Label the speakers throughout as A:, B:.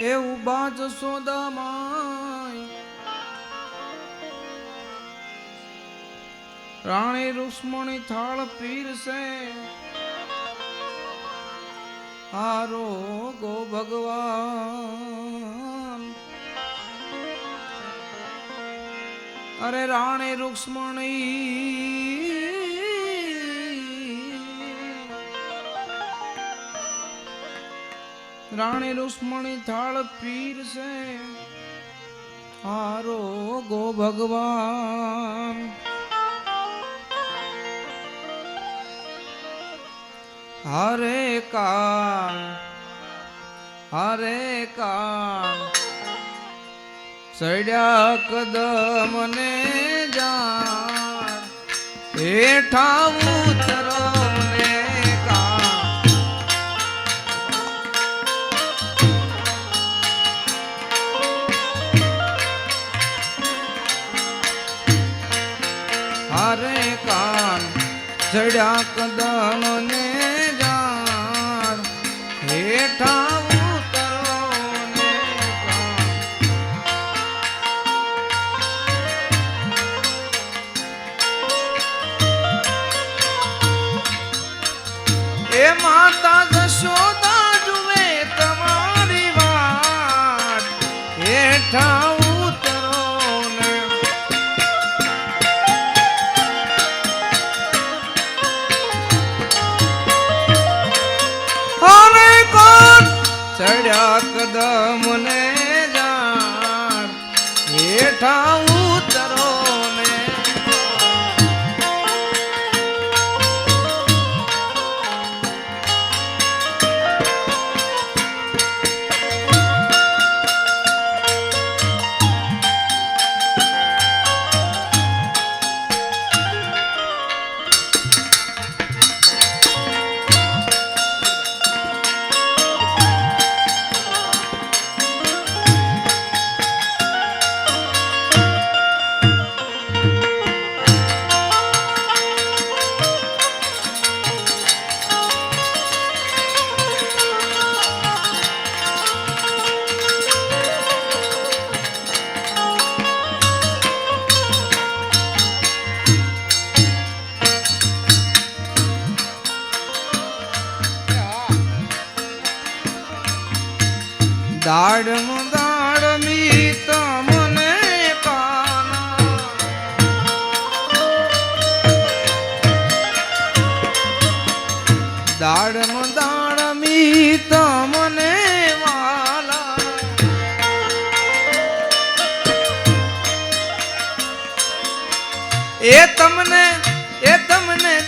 A: એવું બાજ સોદામાં રાણી રુક્ષ્મણી થાળ પીરસે હારો ગો ભગવાન અરે રાણી રુક્ષ્મણી રાણી રુક્ષ્મણી થાળ પીરસે હારો ગો ભગવાન હરે કાન સડ્યા કદમ ને જાણ હેઠા ઉતરો ને કાન હરે કાન સડ્યા કદમ ને હેઠા ઉતરો ને એ માતા જશોદા જુએ તમારી વાત હેઠા ઉતરો ને ચડ્યા કદમ ને જાણ હેઠા ઉતરો ને દાડ મી તમને કાના દાડ મી તમને વાલા એ તમને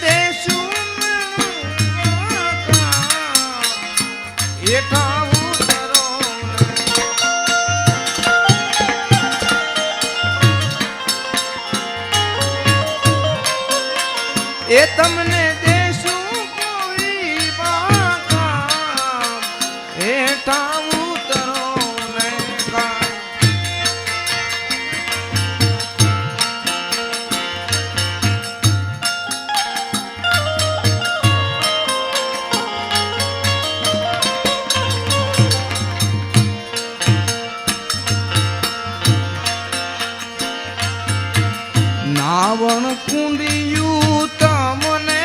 A: દેશું એઠા એ તમને દેશું કોઈ બાકા હેઠા ઉતરો ને કા નાવણ કુંડિયું તમને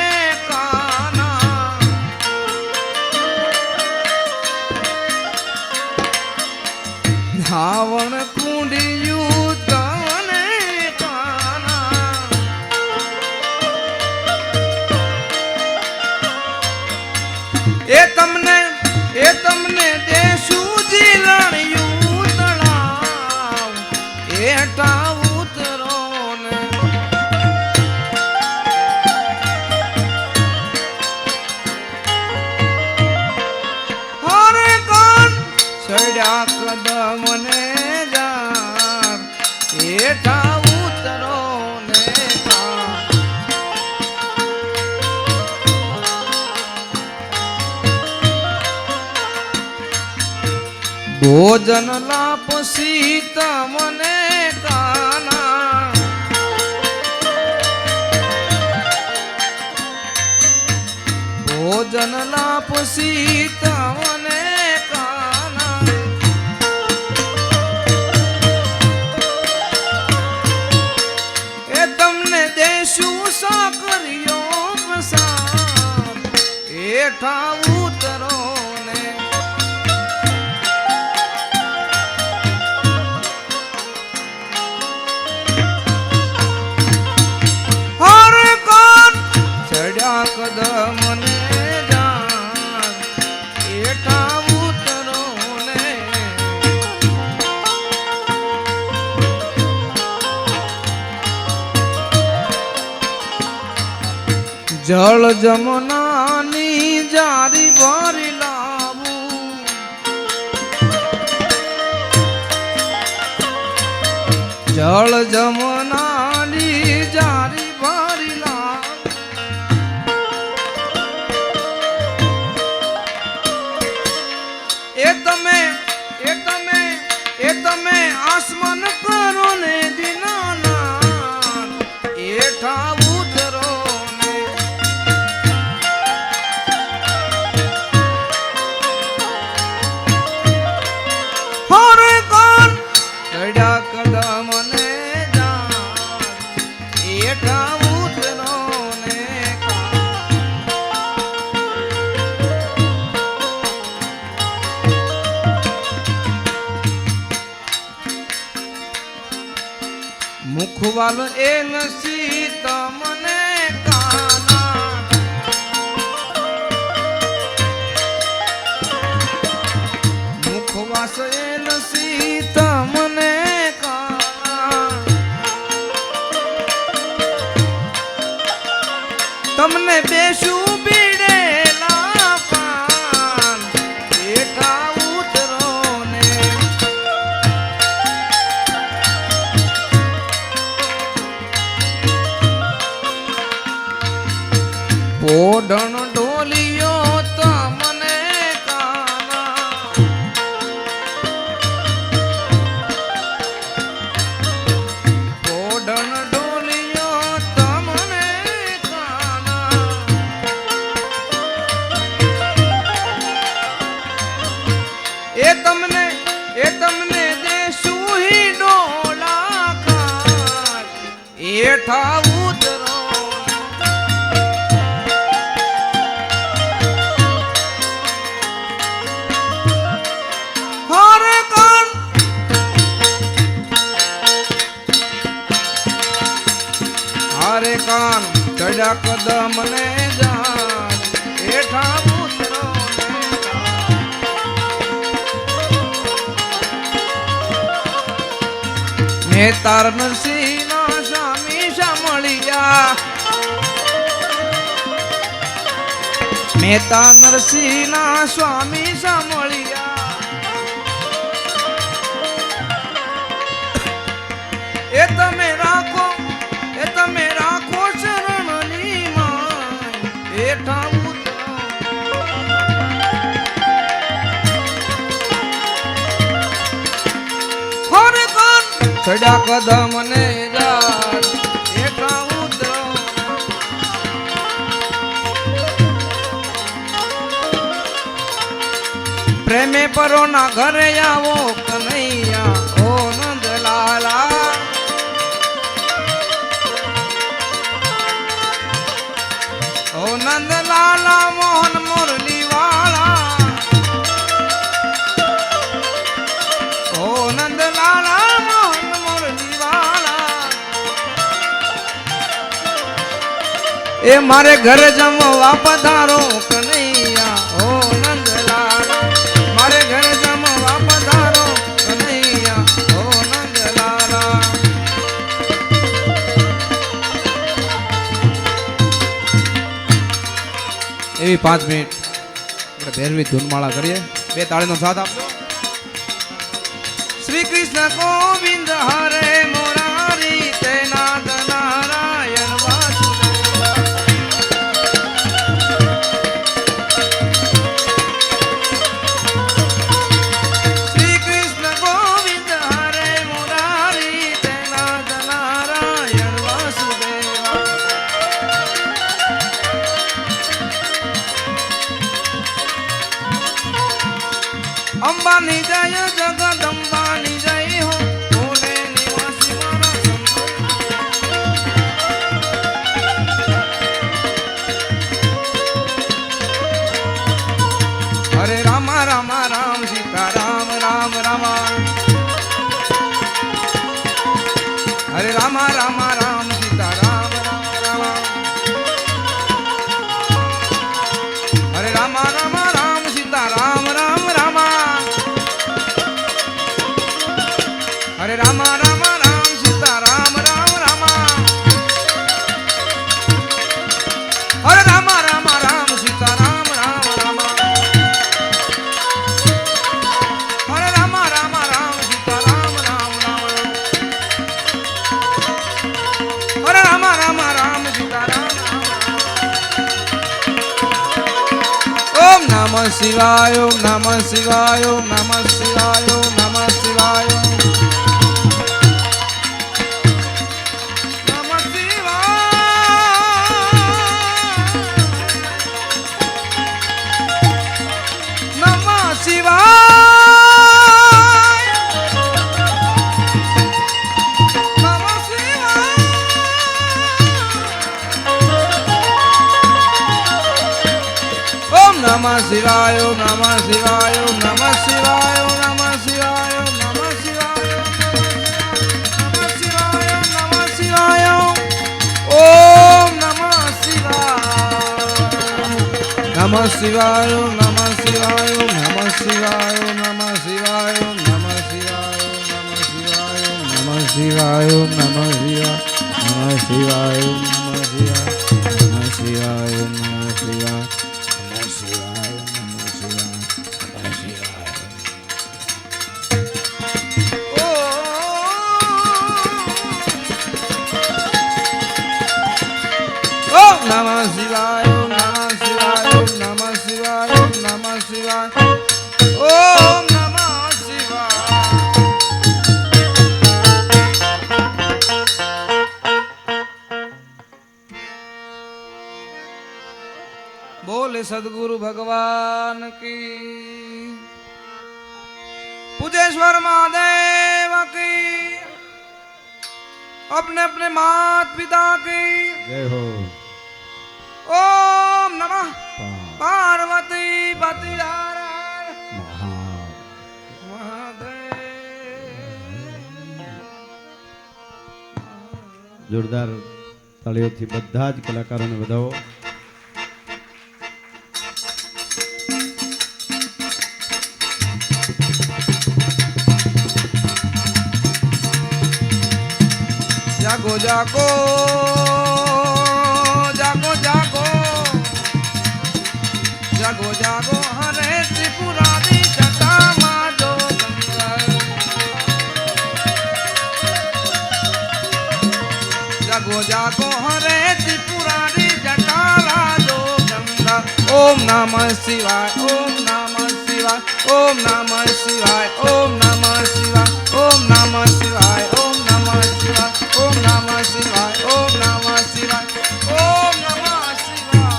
A: કાના નાવણ કુંડિયું તમને કાના એ તમને દેશું જીલણિયું તળાવ હેઠા ઉતરો ને ચડ્યા કદમ ને જાણ હેઠા ઉતરો ને ભોજન લાપસી તમને કાના ભોજન લાપસી તમને કાના એઠા ઉતરો ને હરે કાન ચડ્યા કદમ ને જાણ એઠા ઉતરો ને જળ જમનાની જારી ભરી લાવું જળ જમનાની જારી ભરી લાવું એ તમે આસમાન કરો ને દીનાનાથ એઠા ઉતરો ને હરે કાન ચડ્યા કદમ ને જાણ એઠા ઉતરો ને મુખવાલ એ નસી તમને કાના મુખવાસ એ નસી તમને કાના તમને બેસું બીડેલા પાન એઠા ઉતરો ને ઓઢણ ઢોલિયો તમને કાના ઓઢણ ઢોલિયો તમને કાના એ તમને દેશું હી ડોલા ખાર એઠા ઉતરો હરે કાન ચડ્યા કદમ ને જાન એઠા ઉતરો ને તાર નરસિંહ ના સ્વામી સામળિયા મેતા નરસિંહ ના સ્વામી સામળિયા એ તમે રાખો શરણની માં એઠા ઉતરો હરે કાન ચડ્યા કદમ ને જાન એઠા ઉતરો પ્રેમે પરો ના ઘરે આવો કનૈયા ઓ નંદલાલા ઓ નંદલાલા મોહન મુરલી વાળા ઓ નંદલાલા મોહન મુરલી વાળા એ મારે ઘરે જમવા પધારો કનૈયા ઓ નંદલાલા મારે ઘરે જમવા પધારો કનૈયા ઓ નંદલાલા એવી 5 મિનિટ આપણે ભેરવી ધૂનમાળા કરીએ બે તાળીનો સાથ આપજો શ્રી કૃષ્ણ ગોવિંદ હરે મુરારી તે નાદ નારાયણ શ્રી કૃષ્ણ ગોવિંદ હરે મુરારી તે નાદ નારાયણ વાસુદેવા અંબાની જય જગદંબાની જય હો ભોલે નિવાસી મારા સંતો રામ રામ રામ સીતા રામ રામ રામ હરે રામ રામ રામ સીતા રામ રામ રામ હરે રામ રામ રામ સીતા રામ રામ રામ હરે રામ રામ રામ સીતા રામ રામ રામ હરે રામ રામ રામ સીતા રામ રામ રામ હરે રામ રામ રામ સીતા રામ રામ રામ હરે રામ રામ રામ સીતા રામ રામ ઓમ નમઃ શિવાય ઓમ નમઃ શિવાય ઓમ નમઃ શિવાય ઓમ નમઃ શિવાય Namah Shivaya, Namah Shivaya, Namah Shivaya, Namah Shivaya, Namah Shivaya, Namah Shivaya, Namah Shivaya, Om Namah Shivaya, Namah Shivaya, Namah Shivaya, Namah Shivaya, Namah Shivaya, Namah Shivaya, Namah Shivaya, Namah Shivaya, Namah Shivaya, Namah Shivaya, Namah Shivaya, Namah Shivaya, Namah Shivaya. Namah Shivaya, Namah Shivaya, Namah Shivaya, Namah Shivaya, Om Namah Shivaya. बोले सदगुरु भगवान की पूजेश्वर महादेव की अपने अपने मात पिता की
B: जय हो।
A: ओम नमः पार्वती पति
B: જોરદાર તાળીઓથી બધા જ કલાકારોને વધાવો.
A: जागो जागो जागो जागो जागो जागो हरे त्रिपुरारी जटा माधो जागो जागो हरे त्रिपुरारी जटा राजो गंगा. ओम नमः शिवाय, ओम नमः शिवाय, ओम नमः शिवाय, ओम नमः शिवाय, ओम नमः शिवाय, ओम नमः शिवाय, ओम नमः शिवाय, ओम नमः शिवाय, ओम नमः शिवाय.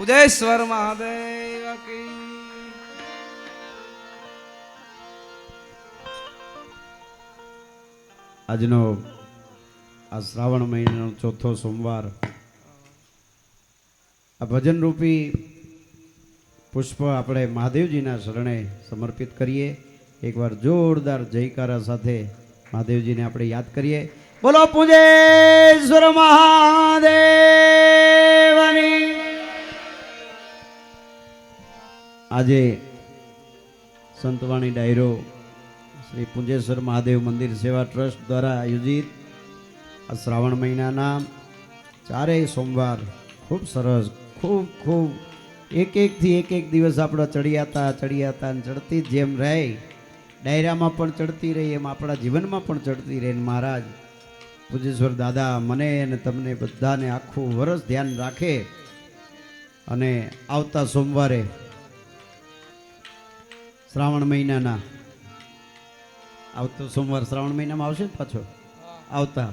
A: उदयेश्वर महादेव की
B: આજનો આ શ્રાવણ મહિનાનો ચોથો સોમવાર આ ભજન રૂપી પુષ્પ આપણે મહાદેવજીના શરણે સમર્પિત કરીએ. એકવાર જોરદાર જયકારા સાથે મહાદેવજીને આપણે યાદ કરીએ. બોલો પૂજેશ્વર મહાદેવની. આજે સંતવાણી ડાયરો શ્રી પૂજેશ્વર મહાદેવ મંદિર સેવા ટ્રસ્ટ દ્વારા આયોજિત આ શ્રાવણ મહિનાના ચારેય સોમવાર ખૂબ સરસ, ખૂબ ખૂબ એક એક દિવસ આપણા ચડિયાતા અને ચડતી જેમ રહે, ડાયરામાં પણ ચડતી રહી એમ આપણા જીવનમાં પણ ચડતી રહે. મહારાજ પૂજેશ્વર દાદા મને અને તમને બધાને આખું વર્ષ ધ્યાન રાખે અને આવતા સોમવારે શ્રાવણ મહિનાના આવતો સોમવાર શ્રાવણ મહિનામાં આવશે ને પાછો આવતા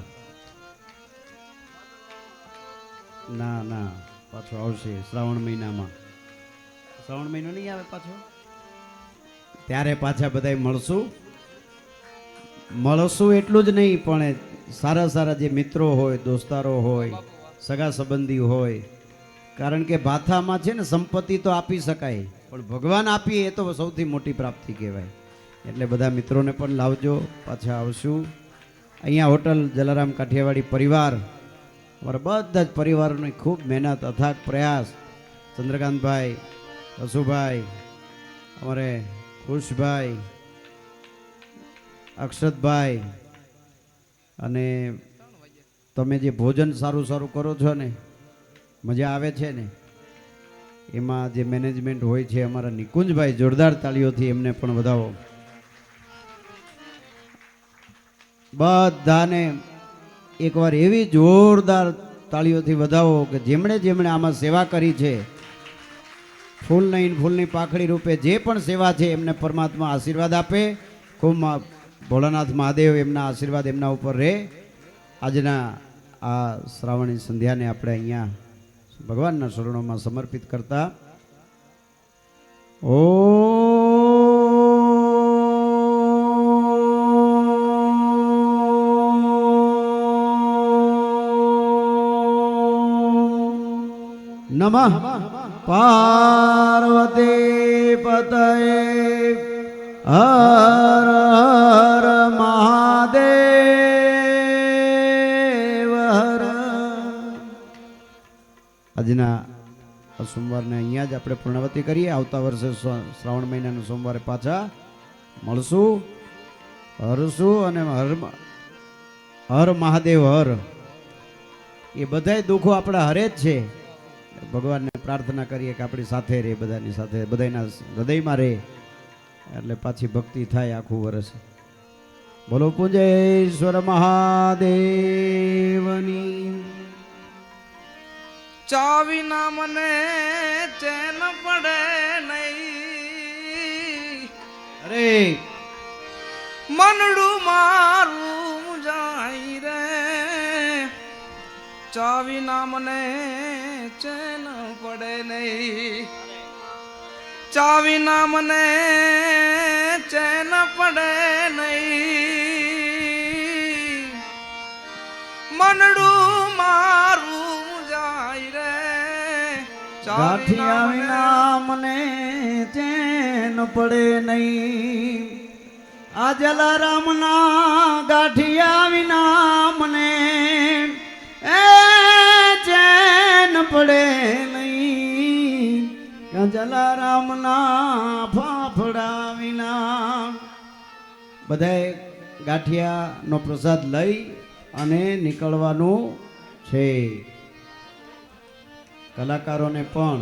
B: ના પાછો આવશે શ્રાવણ મહિનામાં. શ્રાવણ મહિનો નહીં આવે પાછો, ત્યારે પાછા બધા મળશું એટલું જ નહીં પણ સારા સારા જે મિત્રો હોય, દોસ્તારો હોય, સગા સંબંધી હોય, કારણ કે ભાથામાં છે ને સંપત્તિ તો આપી શકાય, પણ ભગવાન આપીએ એ તો સૌથી મોટી પ્રાપ્તિ કહેવાય. એટલે બધા મિત્રોને પણ લાવજો, પાછા આવશું. અહીંયા હોટલ જલારામ કાઠિયાવાડી પરિવાર, અમારા બધા જ પરિવારોની ખૂબ મહેનત, અથાગ પ્રયાસ, ચંદ્રકાંતભાઈ, અશુભાઈ, અમારે ખુશભાઈ, અક્ષતભાઈ, અને તમે જે ભોજન સારું સારું કરો છો ને, મજા આવે છે ને, એમાં જે મેનેજમેન્ટ હોય છે અમારા નિકુંજભાઈ, જોરદાર તાળીઓથી એમને પણ વધાવો. બધાને એકવાર એવી જોરદાર તાળીઓથી વધાવો કે જેમણે જેમણે આમાં સેવા કરી છે, ફૂલ નહીં ફૂલની પાખડી રૂપે જે પણ સેવા છે એમને પરમાત્મા આશીર્વાદ આપે. ખૂબ ભોળાનાથ મહાદેવ એમના આશીર્વાદ એમના ઉપર રહે. આજના આ શ્રાવણી સંધ્યાને આપણે અહીંયા ભગવાનના શરણોમાં સમર્પિત કરતા નમઃ પાર્વતી પતયે હર હર મહાદેવ હર. આજના આ સોમવારને અહીંયા જ આપણે પૂર્ણાવતી કરીએ. આવતા વર્ષે શ્રાવણ મહિનાના સોમવારે પાછા મળશું, હરશું અને હર મહાદેવ હર. એ બધાય દુઃખો આપણા હરે જ છે. ભગવાનને પ્રાર્થના કરીએ કે આપણી સાથે રહે, બધાની સાથે, બધાના હૃદયમાં રહે, એટલે પાછી ભક્તિ થાય આખું વર્ષ. બોલો પૂજેશ્વર મહાદેવની.
A: ચાવીના મને ચેન પડે નહીં,
B: અરે
A: મનડું મારું જાય રે. ચાવીના મને ચેન પડે નહીં, ચાવીના મને ચેન પડે નહીં, મનડું મારું જાય રે.
B: ગાંઠિયા વિના મને ચેન પડે નહીં, આ જલારામના ગાંઠિયા વિના મને ચેન પડે નહીં, જલારામના ફાફડા વિના. બધાએ ગાંઠિયાનો પ્રસાદ લઈ અને નીકળવાનું છે. કલાકારોને પણ